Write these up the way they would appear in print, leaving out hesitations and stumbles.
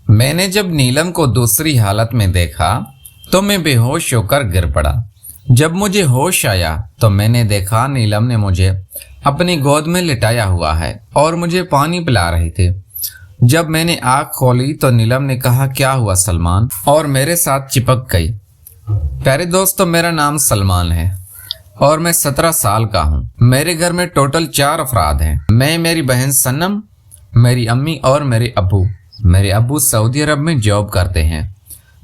मैंने जब नीलम को दूसरी हालत में देखा तो मैं बेहोश होकर गिर पड़ा। जब मुझे होश आया तो मैंने देखा नीलम ने मुझे अपनी गोद में लिटाया हुआ है और मुझे पानी पिला रही थी। जब मैंने आँख खोली तो नीलम ने कहा, क्या हुआ सलमान, और मेरे साथ चिपक गई। प्यारे दोस्तों, मेरा नाम सलमान है और मैं 17 साल का हूँ। मेरे घर में टोटल 4 अफराद हैं। मैं, मेरी बहन सनम, मेरी अम्मी और मेरे अब्बू। मेरे अब्बू सऊदी अरब में जॉब करते हैं।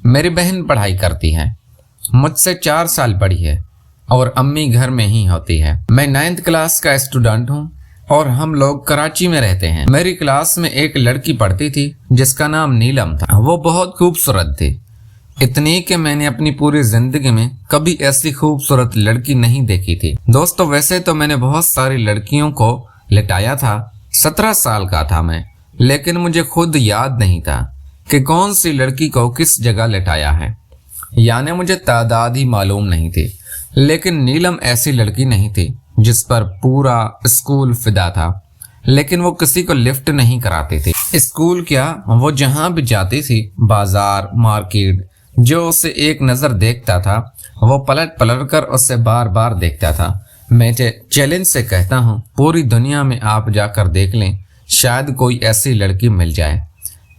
मेरी बहन पढ़ाई करती है, मुझसे 4 साल बड़ी है और अम्मी घर में ही होती है। मैं 9th क्लास का स्टूडेंट हूँ और हम लोग कराची में रहते हैं। मेरी क्लास में एक लड़की पढ़ती थी जिसका नाम नीलम था। वो बहुत खूबसूरत थी, इतनी कि मैंने अपनी पूरी जिंदगी में कभी ऐसी खूबसूरत लड़की नहीं देखी थी। दोस्तों, वैसे तो मैंने बहुत सारी लड़कियों को लिटाया था, 17 साल का था मैं, लेकिन मुझे खुद याद नहीं था कि कौन सी लड़की को किस जगह लिटाया है, यानी मुझे तादाद ही मालूम नहीं थी। लेकिन नीलम ऐसी लड़की नहीं थी जिस पर पूरा स्कूल फिदा था, लेकिन वो किसी को लिफ्ट नहीं कराती थी। स्कूल क्या, वो जहाँ भी जाती थी, बाजार, मार्केट, जो उसे एक नज़र देखता था वो पलट पलट कर उससे बार बार देखता था। मैं चैलेंज से कहता हूँ, पूरी दुनिया में आप जाकर देख लें, शायद कोई ऐसी लड़की मिल जाए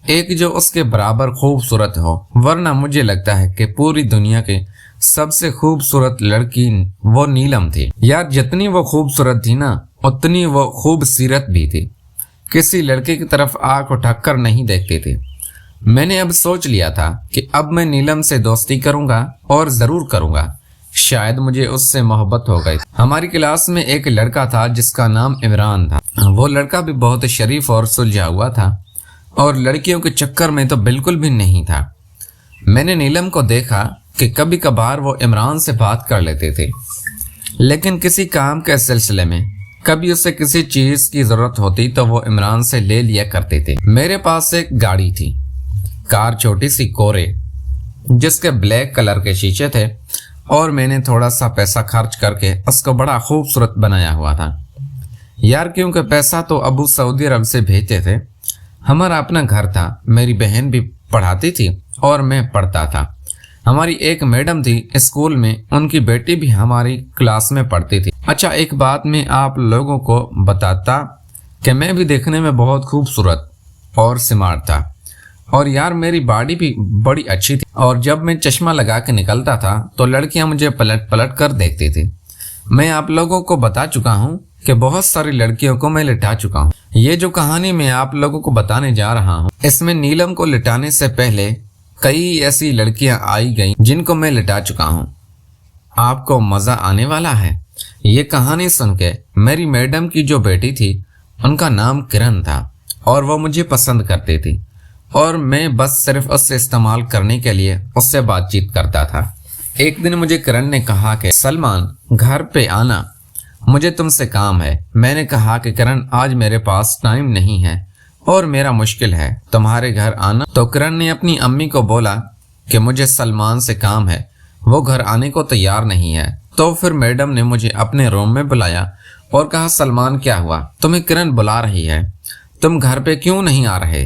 एक जो उसके बराबर खूबसूरत हो, वरना मुझे लगता है कि पूरी दुनिया के सबसे खूबसूरत लड़की वो नीलम थी। यार, जितनी वो खूबसूरत थी ना, उतनी वो खूबसूरत भी थी। किसी लड़के की तरफ आंख उठाकर नहीं देखती थी। मैंने अब सोच लिया था कि अब मैं नीलम से दोस्ती करूंगा और ज़रूर करूंगा। शायद मुझे उससे मोहब्बत हो गई। हमारी क्लास में एक लड़का था जिसका नाम इमरान था। वो लड़का भी बहुत शरीफ और सुलझा हुआ था और लड़कियों के चक्कर में तो बिल्कुल भी नहीं था। मैंने नीलम को देखा कि कभी कभार वो इमरान से बात कर लेते थे, लेकिन किसी काम के सिलसिले में कभी उसे किसी चीज़ की ज़रूरत होती तो वो इमरान से ले लिया करते थे। मेरे पास एक गाड़ी थी, कार छोटी सी कोरे, जिसके ब्लैक कलर के शीशे थे, और मैंने थोड़ा सा पैसा खर्च करके उसको बड़ा खूबसूरत बनाया हुआ था। यार, क्योंकि पैसा तो अबू सऊदी अरब से भेजते थे। हमारा अपना घर था, मेरी बहन भी पढ़ाती थी और मैं पढ़ता था। हमारी एक मैडम थी स्कूल में, उनकी बेटी भी हमारी क्लास में पढ़ती थी। अच्छा, एक बात मैं आप लोगों को बताता कि मैं भी देखने में बहुत खूबसूरत और स्मार्ट था, और यार मेरी बॉडी भी बड़ी अच्छी थी, और जब मैं चश्मा लगा के निकलता था तो लड़कियां मुझे पलट पलट कर देखती थी। मैं आप लोगों को बता चुका हूँ कि बहुत सारी लड़कियों को मैं लिटा चुका हूँ। ये जो कहानी मैं आप लोगों को बताने जा रहा हूँ, इसमें नीलम को लिटाने से पहले कई ऐसी लड़कियां आई गईं जिनको मैं लिटा चुका हूँ। आपको मजा आने वाला है ये कहानी सुन के। मेरी मैडम की जो बेटी थी उनका नाम किरण था और वो मुझे पसंद करती थी, और मैं बस सिर्फ उससे इस्तेमाल करने के लिए उससे बातचीत करता था। एक दिन मुझे किरण ने कहा कि सलमान, घर पे आना, मुझे तुमसे काम है। मैंने कहा कि किरण, आज मेरे पास टाइम नहीं है और मेरा मुश्किल है, तुम्हारे घर आना। तो किरण ने अपनी अम्मी को बोला कि मुझे सलमान से काम है, वो घर आने को तैयार नहीं है। तो फिर मैडम ने मुझे अपने रूम में बुलाया और कहा, सलमान क्या हुआ, तुम्हें किरण बुला रही है, तुम घर पे क्यों नहीं आ रहे?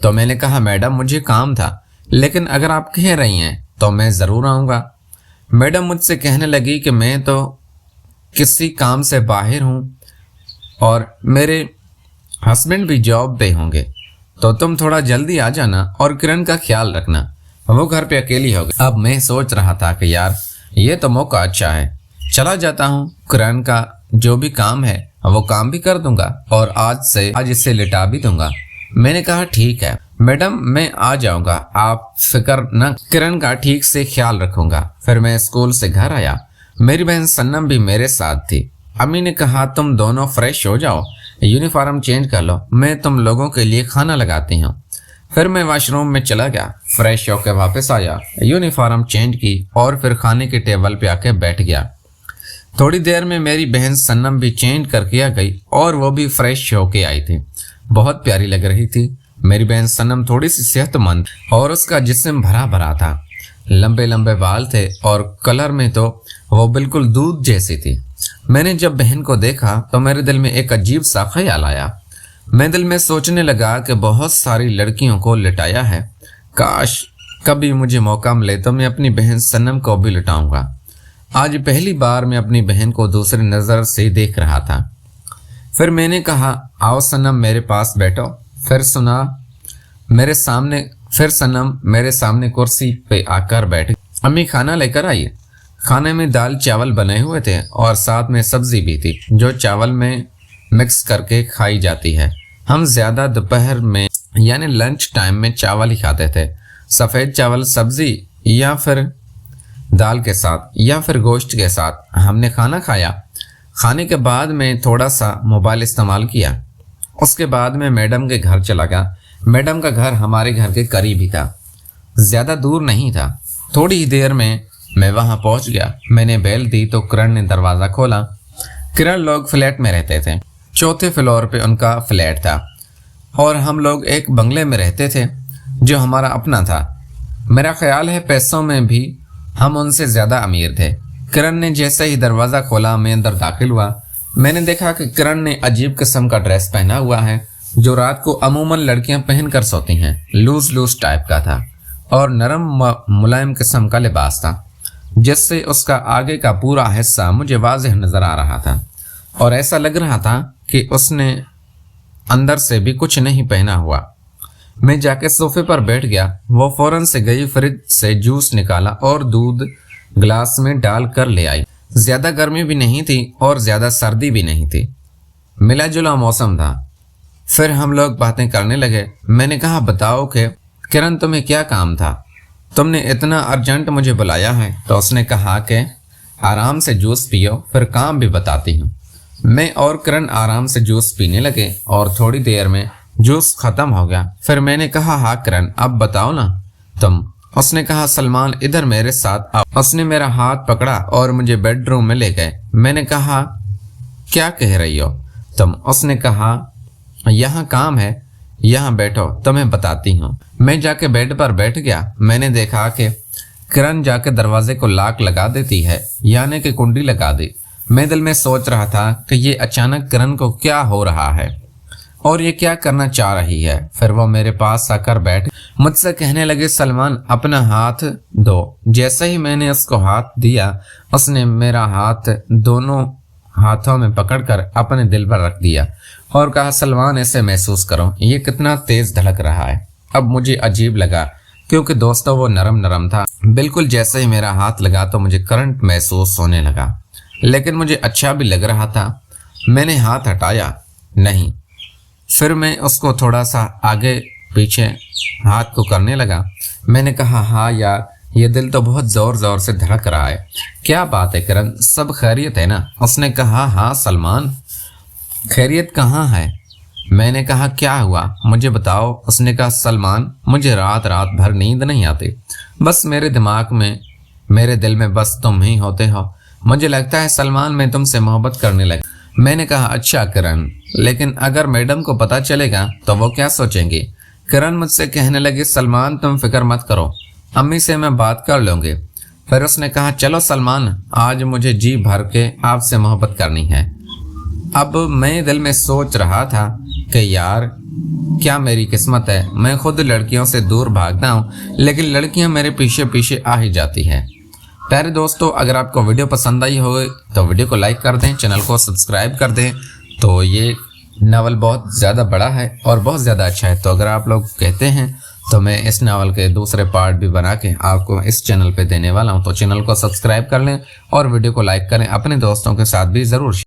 तो मैंने कहा, मैडम मुझे काम था, लेकिन अगर आप कह रही हैं तो मैं ज़रूर आऊँगा। मैडम मुझसे कहने लगी कि मैं तो किसी काम से बाहर हूँ और मेरे हस्बैंड भी जॉब पे होंगे, तो तुम थोड़ा जल्दी आ जाना और किरण का ख्याल रखना, वो घर पे अकेली होगी। अब मैं सोच रहा था कि यार ये तो मौका अच्छा है, चला जाता हूँ, किरण का जो भी काम है वो काम भी कर दूंगा और आज इसे लिटा भी दूंगा। मैंने कहा, ठीक है मैडम, मैं आ जाऊंगा, आप फिक्र न, किरण का ठीक से ख्याल रखूंगा। फिर मैं स्कूल से घर आया, मेरी बहन सन्नम भी मेरे साथ थी। अम्मी ने कहा, तुम दोनों फ्रेश हो जाओ, यूनिफॉर्म चेंज कर लो, मैं तुम लोगों के लिए खाना लगाती हूँ। फिर मैं वॉशरूम में चला गया, फ्रेश होकर वापस आया, यूनिफॉर्म चेंज की और फिर खाने के टेबल पे आके बैठ गया। थोड़ी देर में मेरी बहन सन्नम भी चेंज करके आ गई और वो भी फ्रेश होके आई थी, बहुत प्यारी लग रही थी। मेरी बहन सनम थोड़ी सी सेहतमंद और उसका जिस्म भरा भरा था, लंबे लंबे बाल थे और कलर में तो वो बिल्कुल दूध जैसी थी। मैंने जब बहन को देखा तो मेरे दिल में एक अजीब सा ख्याल आया। मैं दिल में सोचने लगा कि बहुत सारी लड़कियों को लिटाया है, काश कभी मुझे मौका मिले तो मैं अपनी बहन सनम को भी लिटाऊंगा। आज पहली बार मैं अपनी बहन को दूसरी नज़र से देख रहा था। फिर मैंने कहा, आओ सनम मेरे पास बैठो। फिर सनम मेरे सामने कुर्सी पे आकर बैठ। अम्मी खाना लेकर आइए। खाने में दाल चावल बने हुए थे और साथ में सब्जी भी थी जो चावल में मिक्स करके खाई जाती है। हम ज़्यादा दोपहर में यानी लंच टाइम में चावल ही खाते थे, सफ़ेद चावल सब्जी या फिर दाल के साथ या फिर गोश्त के साथ। हमने खाना खाया। खाने के बाद में थोड़ा सा मोबाइल इस्तेमाल किया। उसके बाद में मैडम के घर चला गया। मैडम का घर हमारे घर के करीब ही था, ज़्यादा दूर नहीं था। थोड़ी ही देर में मैं वहाँ पहुँच गया। मैंने बेल दी तो किरण ने दरवाज़ा खोला। किरण लोग फ्लैट में रहते थे, चौथे फ्लोर पे उनका फ्लैट था और हम लोग एक बंगले में रहते थे जो हमारा अपना था। मेरा ख्याल है पैसों में भी हम उनसे ज़्यादा अमीर थे। किरण ने जैसे ही दरवाज़ा खोला मैं अंदर दाखिल हुआ। मैंने देखा कि किरण ने अजीब किस्म का ड्रेस पहना हुआ है जो रात को अमूमन लड़कियां पहन कर सोती हैं। लूज टाइप का था और नरम मुलायम किस्म का लिबास था जिससे उसका आगे का पूरा हिस्सा मुझे वाज़ेह नज़र आ रहा था और ऐसा लग रहा था कि उसने अंदर से भी कुछ नहीं पहना हुआ। मैं जाके सोफे पर बैठ गया। वो फौरन से गई, फ्रिज से जूस निकाला और दूध ग्लास में डाल कर ले आई। ज़्यादा गर्मी भी नहीं थी और ज़्यादा सर्दी भी नहीं थी, मिला जुला मौसम था। फिर हम लोग बातें करने लगे। मैंने कहा, बताओ कि किरण तुम्हें क्या काम था, तुमने इतना अर्जेंट मुझे बुलाया है? तो उसने कहा कि आराम से जूस पियो, फिर काम भी बताती हूँ। मैं और किरण आराम से जूस पीने लगे और थोड़ी देर में जूस ख़त्म हो गया। फिर मैंने कहा, हाँ किरण अब बताओ ना तुम। उसने कहा, सलमान इधर मेरे साथ आओ। उसने मेरा हाथ पकड़ा और मुझे बेडरूम में ले गए। मैंने कहा, क्या कह रही हो तुम? उसने कहा, यहाँ काम है, यहाँ बैठो तुम्हें बताती हूँ। मैं जाके बेड पर बैठ गया। मैंने देखा कि किरण जाके दरवाजे को लॉक लगा देती है, यानी कि कुंडी लगा दी। मैं दिल में सोच रहा था कि ये अचानक किरण को क्या हो रहा है और ये क्या करना चाह रही है। फिर वो मेरे पास आकर बैठ मुझसे कहने लगे, सलमान अपना हाथ दो। जैसे ही मैंने उसको हाथ दिया उसने मेरा हाथ दोनों हाथों में पकड़कर अपने दिल पर रख दिया और कहा, सलमान ऐसे महसूस करो ये कितना तेज धड़क रहा है। अब मुझे अजीब लगा क्योंकि दोस्तों वो नरम था। बिल्कुल जैसे ही मेरा हाथ लगा तो मुझे करंट महसूस होने लगा, लेकिन मुझे अच्छा भी लग रहा था। मैंने हाथ हटाया नहीं। फिर मैं उसको थोड़ा सा आगे पीछे हाथ को करने लगा। मैंने कहा, हाँ यार ये दिल तो बहुत ज़ोर से धड़क रहा है। क्या बात है किरण, सब खैरियत है ना? उसने कहा, हाँ सलमान खैरियत कहाँ है? मैंने कहा, क्या हुआ मुझे बताओ। उसने कहा, सलमान मुझे रात भर नींद नहीं आती, बस मेरे दिमाग में मेरे दिल में बस तुम ही होते हो। मुझे लगता है सलमान मैं तुमसे मोहब्बत करने लगा। मैंने कहा, अच्छा किरण, लेकिन अगर मैडम को पता चलेगा तो वो क्या सोचेंगी? किरण मुझसे कहने लगी, सलमान तुम फिक्र मत करो, अम्मी से मैं बात कर लूँगी। फिर उसने कहा, चलो सलमान आज मुझे जी भर के आपसे मोहब्बत करनी है। अब मैं दिल में सोच रहा था कि यार क्या मेरी किस्मत है, मैं खुद लड़कियों से दूर भागता हूँ लेकिन लड़कियाँ मेरे पीछे पीछे आ ही जाती हैं। प्यारे दोस्तों, अगर आपको वीडियो पसंद आई हो तो वीडियो को लाइक कर दें, चैनल को सब्सक्राइब कर दें। तो ये नावल बहुत ज़्यादा बड़ा है और बहुत ज़्यादा अच्छा है, तो अगर आप लोग कहते हैं तो मैं इस नावल के दूसरे पार्ट भी बना के आपको इस चैनल पे देने वाला हूँ। तो चैनल को सब्सक्राइब कर लें और वीडियो को लाइक करें, अपने दोस्तों के साथ भी ज़रूर